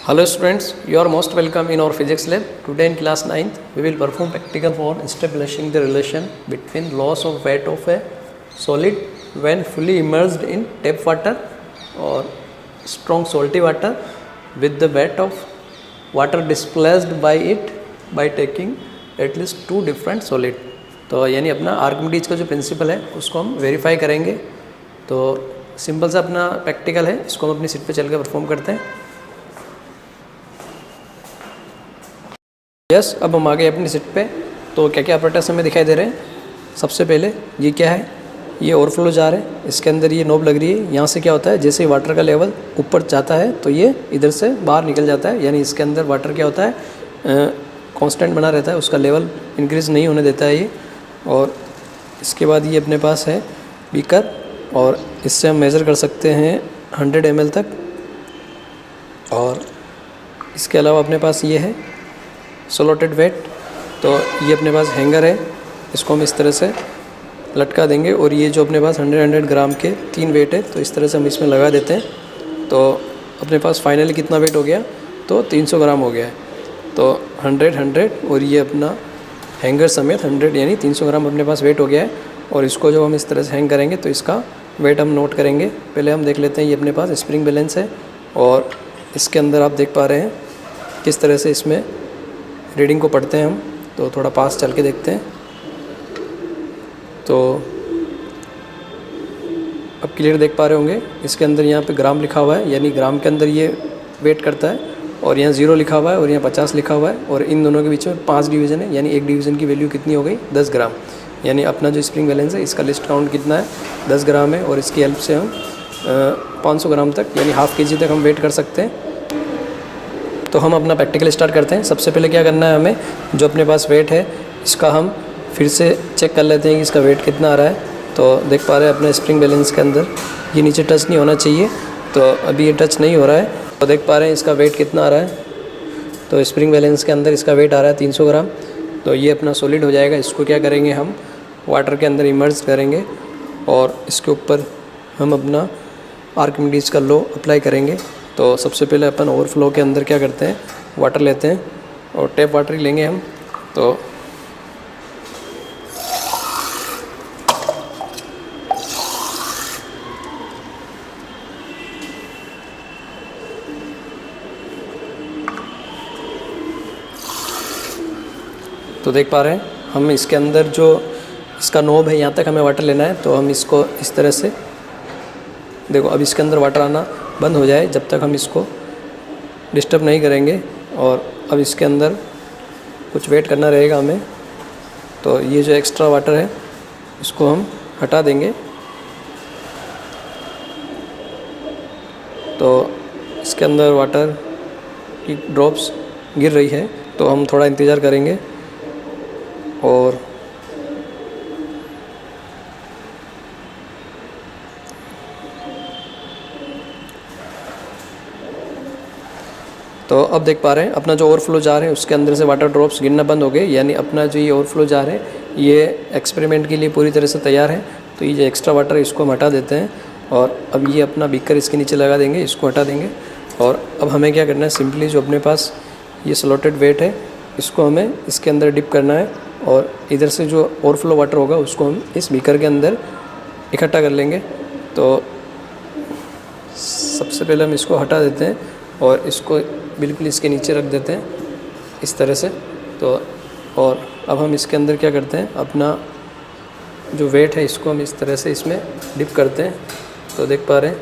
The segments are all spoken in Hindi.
Hello students, you are most welcome in our physics lab. Today in class 9th, we will perform practical for establishing the relation between loss of weight of a solid when fully immersed in tap water or strong salty water with the weight of water displaced by it by taking at least two different solid. तो यानी अपना आर्किमिडीज का जो प्रिंसिपल है उसको हम वेरीफाई करेंगे। तो सिंपल सा अपना प्रैक्टिकल है, इसको हम अपनी सीट पे चल के परफॉर्म करते हैं। यस, अब हम आ गए अपनी सीट पे। तो क्या क्या ऑपरेटर्स हमें दिखाई दे रहे हैं। सबसे पहले ये क्या है, ये ओवरफ्लो जार है, इसके अंदर ये नोब लग रही है। यहाँ से क्या होता है, जैसे ही वाटर का लेवल ऊपर जाता है तो ये इधर से बाहर निकल जाता है, यानी इसके अंदर वाटर क्या होता है कांस्टेंट बना रहता है, उसका लेवल इंक्रीज़ नहीं होने देता है ये। और इसके बाद ये अपने पास है बीकर, और इससे हम मेज़र कर सकते हैं 100 ml तक। और इसके अलावा अपने पास ये है स्लॉटेड वेट। तो ये अपने पास हैंगर है, इसको हम इस तरह से लटका देंगे, और ये जो अपने पास 100 ग्राम के 3 वेट है, तो इस तरह से हम इसमें लगा देते हैं। तो अपने पास फाइनली कितना वेट हो गया, तो 300 ग्राम हो गया है। तो 100 और ये अपना हैंगर समेत 100 यानी 300 ग्राम अपने पास वेट हो गया है। और इसको जब हम इस तरह से हैंग करेंगे तो इसका वेट हम नोट करेंगे। पहले हम देख लेते हैं, ये अपने पास स्प्रिंग बैलेंस है, और इसके अंदर आप देख पा रहे हैं किस तरह से इसमें रीडिंग को पढ़ते हैं हम। तो थोड़ा पास चल के देखते हैं। तो अब क्लियर देख पा रहे होंगे, इसके अंदर यहाँ पे ग्राम लिखा हुआ है, यानी ग्राम के अंदर ये वेट करता है, और यहाँ 0 लिखा हुआ है और यहाँ 50 लिखा हुआ है, और इन दोनों के बीच में 5 डिवीज़न है, यानी एक डिवीज़न की वैल्यू कितनी हो गई, 10 ग्राम। यानी अपना जो स्प्रिंग बैलेंस है इसका लिस्ट काउंट कितना है, 10 ग्राम है, और इसकी हेल्प से हम 500 ग्राम तक यानी ½ kg तक हम वेट कर सकते हैं। तो हम अपना प्रैक्टिकल स्टार्ट करते हैं। सबसे पहले क्या करना है, हमें जो अपने पास वेट है इसका हम फिर से चेक कर लेते हैं कि इसका वेट कितना आ रहा है। तो देख पा रहे हैं अपने स्प्रिंग बैलेंस के अंदर ये नीचे टच नहीं होना चाहिए, तो अभी ये टच नहीं हो रहा है। तो देख पा रहे हैं इसका वेट कितना आ रहा है। तो स्प्रिंग बैलेंस के अंदर इसका वेट आ रहा है 300 ग्राम। तो ये अपना सॉलिड हो जाएगा। इसको क्या करेंगे, हम वाटर के अंदर इमर्ज करेंगे, और इसके ऊपर हम अपना आर्किमिडीज का लॉ अप्लाई करेंगे। तो सबसे पहले अपन ओवरफ्लो के अंदर क्या करते हैं, वाटर लेते हैं, और टैप वाटर ही लेंगे हम। तो देख पा रहे हैं हम इसके अंदर जो इसका नोब है यहाँ तक हमें वाटर लेना है। तो हम इसको इस तरह से देखो, अब इसके अंदर वाटर आना बंद हो जाए जब तक हम इसको डिस्टर्ब नहीं करेंगे। और अब इसके अंदर कुछ वेट करना रहेगा हमें। तो ये जो एक्स्ट्रा वाटर है इसको हम हटा देंगे। तो इसके अंदर वाटर की ड्रॉप्स गिर रही है, तो हम थोड़ा इंतज़ार करेंगे। और तो अब देख पा रहे हैं अपना जो ओवरफ्लो जार है उसके अंदर से वाटर ड्रॉप्स गिरना बंद हो गए, यानी अपना जो ये ओवरफ्लो जार है ये एक्सपेरिमेंट के लिए पूरी तरह से तैयार है। तो ये जो एक्स्ट्रा वाटर है इसको हम हटा देते हैं, और अब ये अपना बीकर इसके नीचे लगा देंगे, इसको हटा देंगे। और अब हमें क्या करना है, सिंपली जो अपने पास ये स्लॉटेड वेट है इसको हमें इसके अंदर डिप करना है, और इधर से जो ओवरफ्लो वाटर होगा उसको हम इस बीकर के अंदर इकट्ठा कर लेंगे। तो सबसे पहले हम इसको हटा देते हैं और इसको बिल्कुल इसके नीचे रख देते हैं इस तरह से। तो और अब हम इसके अंदर क्या करते हैं, अपना जो वेट है इसको हम इस तरह से इसमें डिप करते हैं। तो देख पा रहे हैं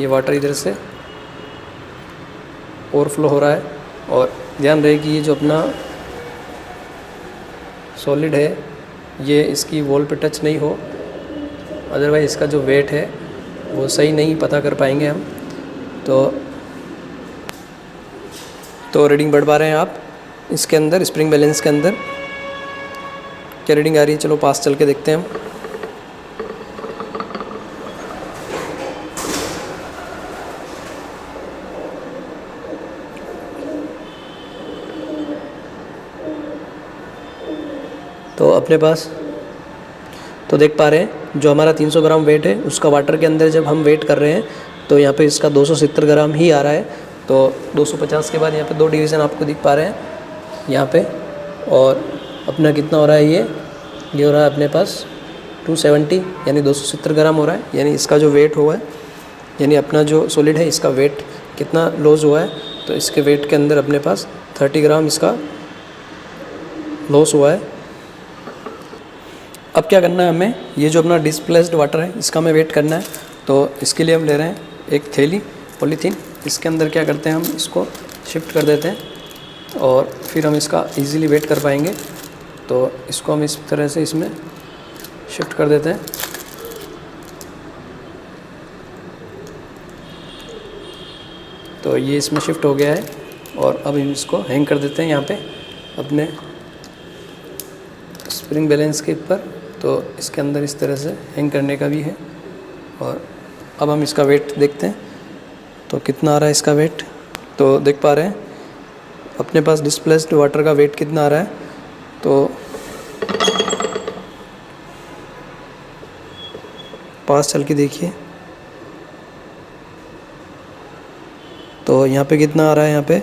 ये वाटर इधर से ओवरफ्लो हो रहा है, और ध्यान रहे कि ये जो अपना सॉलिड है ये इसकी वॉल पे टच नहीं हो, अदरवाइज़ इसका जो वेट है वो सही नहीं पता कर पाएंगे हम। तो रीडिंग बढ़ पा रहे हैं आप इसके अंदर स्प्रिंग बैलेंस के अंदर क्या रीडिंग आ रही है, चलो पास चल के देखते हैं हम। तो अपने पास तो देख पा रहे हैं जो हमारा 300 ग्राम वेट है उसका वाटर के अंदर जब हम वेट कर रहे हैं तो यहाँ पे इसका 270 ग्राम ही आ रहा है। तो 250 के बाद यहाँ पे 2 डिवीज़न आपको दिख पा रहे हैं यहाँ पे। और अपना कितना हो रहा है ये हो रहा है अपने पास 270 यानी 270 ग्राम हो रहा है। यानी इसका जो वेट हुआ है, यानी अपना जो सॉलिड है इसका वेट कितना लॉस हुआ है, तो इसके वेट के अंदर अपने पास 30 ग्राम इसका लॉस हुआ है। अब क्या करना है हमें, ये जो अपना डिस्प्लेस्ड वाटर है इसका हमें वेट करना है। तो इसके लिए हम ले रहे हैं एक थैली पॉलीथीन, इसके अंदर क्या करते हैं हम इसको शिफ्ट कर देते हैं और फिर हम इसका इजीली वेट कर पाएंगे। तो इसको हम इस तरह से इसमें शिफ्ट कर देते हैं। तो ये इसमें शिफ्ट हो गया है और अब हम इसको हैंग कर देते हैं यहाँ पे अपने स्प्रिंग बैलेंस के ऊपर। तो इसके अंदर इस तरह से हैंग करने का भी है। और अब हम इसका वेट देखते हैं तो कितना आ रहा है इसका वेट। तो देख पा रहे हैं अपने पास डिस्प्लेस्ड वाटर का वेट कितना आ रहा है। तो पास चल के देखिए तो यहाँ पे कितना आ रहा है, यहाँ पे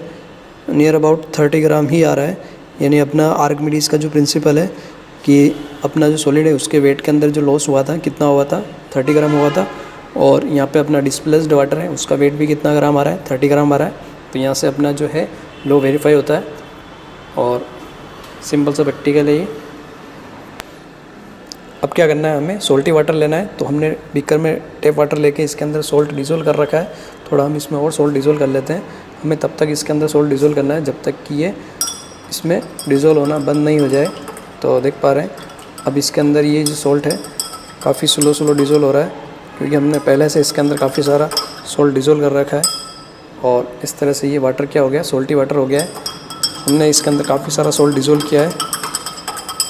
नियर अबाउट 30 ग्राम ही आ रहा है। यानी अपना आर्किमिडीज का जो प्रिंसिपल है कि अपना जो सॉलिड है उसके वेट के अंदर जो लॉस हुआ था कितना हुआ था, 30 ग्राम हुआ था। और यहाँ पे अपना डिस्प्लेस्ड वाटर है उसका वेट भी कितना ग्राम आ रहा है, 30 ग्राम आ रहा है। तो यहाँ से अपना जो है लो वेरीफाई होता है और सिंपल सा प्रैक्टिकल है ये। अब क्या करना है, हमें सोल्टी वाटर लेना है। तो हमने बीकर में टेप वाटर लेके इसके अंदर सोल्ट डिज़ोल्व कर रखा है। थोड़ा हम इसमें और सोल्ट डिज़ोल्व कर लेते हैं। हमें तब तक इसके अंदर सोल्ट डिज़ोल्व करना है जब तक कि ये इसमें डिज़ोल्व होना बंद नहीं हो जाए। तो देख पा रहे हैं अब इसके अंदर ये जो सोल्ट है काफ़ी स्लो डिज़ोल्व हो रहा है, क्योंकि हमने पहले से इसके अंदर काफ़ी सारा सोल्ट डिज़ोल्व कर रखा है। और इस तरह से ये वाटर क्या हो गया, सोल्टी वाटर हो गया है। हमने इसके अंदर काफ़ी सारा सोल्ट डिज़ोल्व किया है।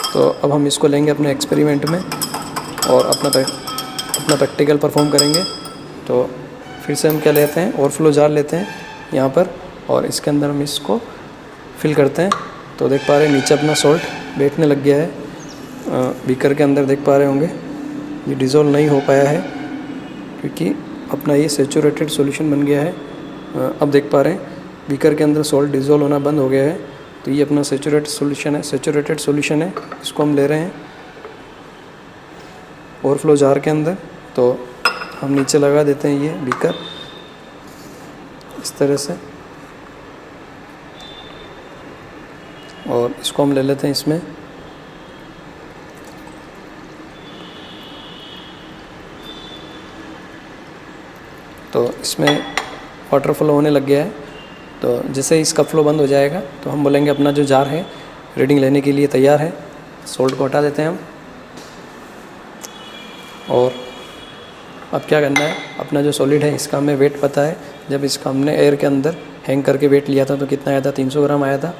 तो अब हम इसको लेंगे अपने एक्सपेरिमेंट में और अपना प्रैक्टिकल परफॉर्म करेंगे। तो फिर से हम क्या लेते हैं, ओवरफ्लो जार लेते हैं यहाँ पर और इसके अंदर हम इसको फिल करते हैं। तो देख पा रहे हैं नीचे अपना सॉल्ट बैठने लग गया है बीकर के अंदर। देख पा रहे होंगे ये डिज़ोल्व नहीं हो पाया है क्योंकि अपना ये सेचुरेटेड सॉल्यूशन बन गया है। अब देख पा रहे हैं बीकर के अंदर सॉल्ट डिज़ोल्व होना बंद हो गया है। तो ये अपना सेचुरेटेड सॉल्यूशन है, इसको हम ले रहे हैं ओवरफ्लो जार के अंदर। तो हम नीचे लगा देते हैं ये बीकर इस तरह से और इसको हम ले लेते हैं इसमें। तो इसमें वाटर फ्लो होने लग गया है। तो जैसे इसका फ्लो बंद हो जाएगा तो हम बोलेंगे अपना जो जार है रीडिंग लेने के लिए तैयार है। सोल्ट को हटा देते हैं हम। और अब क्या करना है, अपना जो सॉलिड है इसका हमें वेट पता है। जब इसका हमने एयर के अंदर हैंग करके वेट लिया था तो कितना आया था, 300 ग्राम आया था।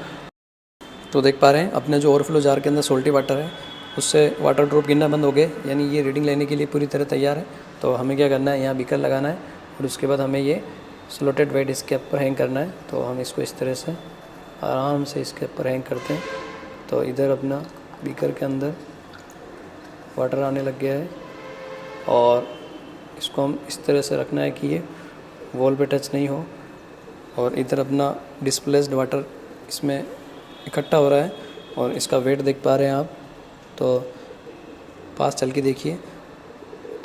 तो देख पा रहे हैं अपने जो ओवरफ्लो जार के अंदर सोल्टी वाटर है उससे वाटर ड्रॉप गिरना बंद हो गए, यानी ये रीडिंग लेने के लिए पूरी तरह तैयार है। तो हमें क्या करना है, यहाँ बीकर लगाना है और उसके बाद हमें ये स्लोटेड वेट इसके ऊपर हैंग करना है। तो हम इसको इस तरह से आराम से इसके ऊपर हैंग करते हैं। तो इधर अपना बीकर के अंदर वाटर आने लग गया है और इसको हम इस तरह से रखना है कि ये वॉल पे टच नहीं हो। और इधर अपना डिस्प्लेस्ड वाटर इसमें इकट्ठा हो रहा है और इसका वेट देख पा रहे हैं आप। तो पास चल के देखिए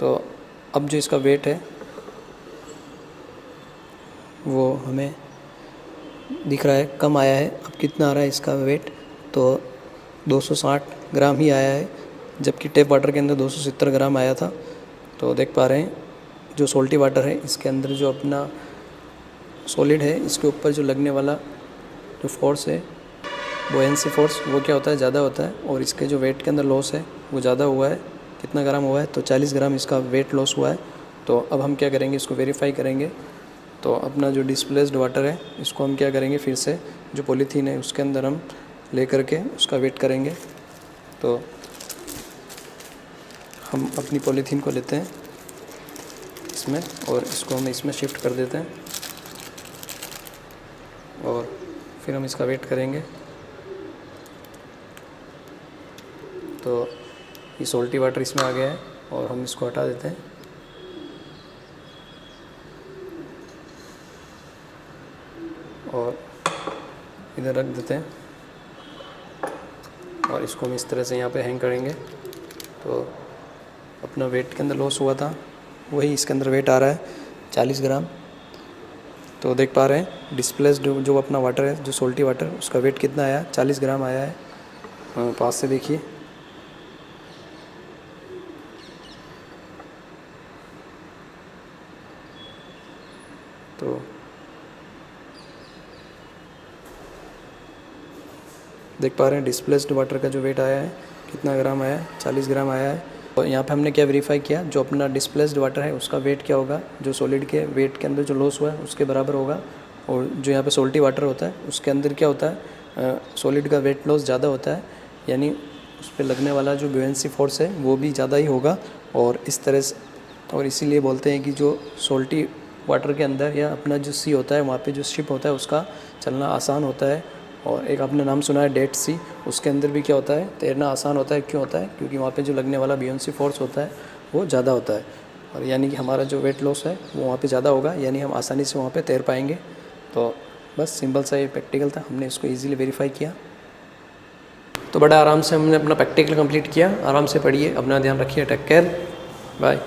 तो अब जो इसका वेट है वो हमें दिख रहा है कम आया है। अब कितना आ रहा है इसका वेट, तो 260 ग्राम ही आया है, जबकि टेप वाटर के अंदर 270 ग्राम आया था। तो देख पा रहे हैं जो सोल्टी वाटर है इसके अंदर जो अपना सॉलिड है इसके ऊपर जो लगने वाला जो फोर्स है बोयेंसी फोर्स वो क्या होता है, ज़्यादा होता है। और इसके जो वेट के अंदर लॉस है वो ज़्यादा हुआ है। कितना ग्राम हुआ है, तो 40 ग्राम इसका वेट लॉस हुआ है। तो अब हम क्या करेंगे, इसको वेरीफाई करेंगे। तो अपना जो डिस्प्लेस्ड वाटर है इसको हम क्या करेंगे, फिर से जो पॉलीथीन है उसके अंदर हम ले करके उसका वेट करेंगे। तो हम अपनी पॉलीथीन को लेते हैं इसमें और इसको हम इसमें शिफ्ट कर देते हैं और फिर हम इसका वेट करेंगे। तो ये सोल्टी वाटर इसमें आ गया है और हम इसको हटा देते हैं। और इधर रख देते हैं और इसको हम इस तरह से यहाँ पे हैंग करेंगे। तो अपना वेट के अंदर लॉस हुआ था वही इसके अंदर वेट आ रहा है 40 ग्राम। तो देख पा रहे हैं डिस्प्लेस्ड जो अपना वाटर है, जो सोल्टी वाटर, उसका वेट कितना आया, 40 ग्राम आया है। पास से देखिए, तो देख पा रहे हैं डिस्प्लेस्ड वाटर का जो वेट आया है कितना ग्राम आया है, 40 ग्राम आया है। तो यहाँ पे हमने क्या वेरीफाई किया, जो अपना डिस्प्लेस्ड वाटर है उसका वेट क्या होगा, जो सॉलिड के वेट के अंदर जो लॉस हुआ है उसके बराबर होगा। और जो यहाँ पे सोल्टी वाटर होता है उसके अंदर क्या होता है, सॉलिड का वेट लॉस ज़्यादा होता है, यानी उस पर लगने वाला जो ब्यूएंसी फोर्स है वो भी ज़्यादा ही होगा। और इस तरह से, और इसीलिए बोलते हैं कि जो सोल्टी वाटर के अंदर या अपना जो सी होता है वहाँ पे जो शिप होता है उसका चलना आसान होता है। और एक आपने नाम सुना है डेड सी, उसके अंदर भी क्या होता है, तैरना आसान होता है। क्यों होता है, क्योंकि वहाँ पे जो लगने वाला ब्यूएंसी फोर्स होता है वो ज़्यादा होता है, और यानी कि हमारा जो वेट लॉस है वो वहाँ पे ज़्यादा होगा, यानी हम आसानी से वहाँ पे तैर पाएंगे। तो बस सिंपल सा ये प्रैक्टिकल था, हमने इसको ईजिली वेरीफाई किया। तो बड़ा आराम से हमने अपना प्रैक्टिकल कंप्लीट किया। आराम से पढ़िए, अपना ध्यान रखिए, टेक केयर, बाय।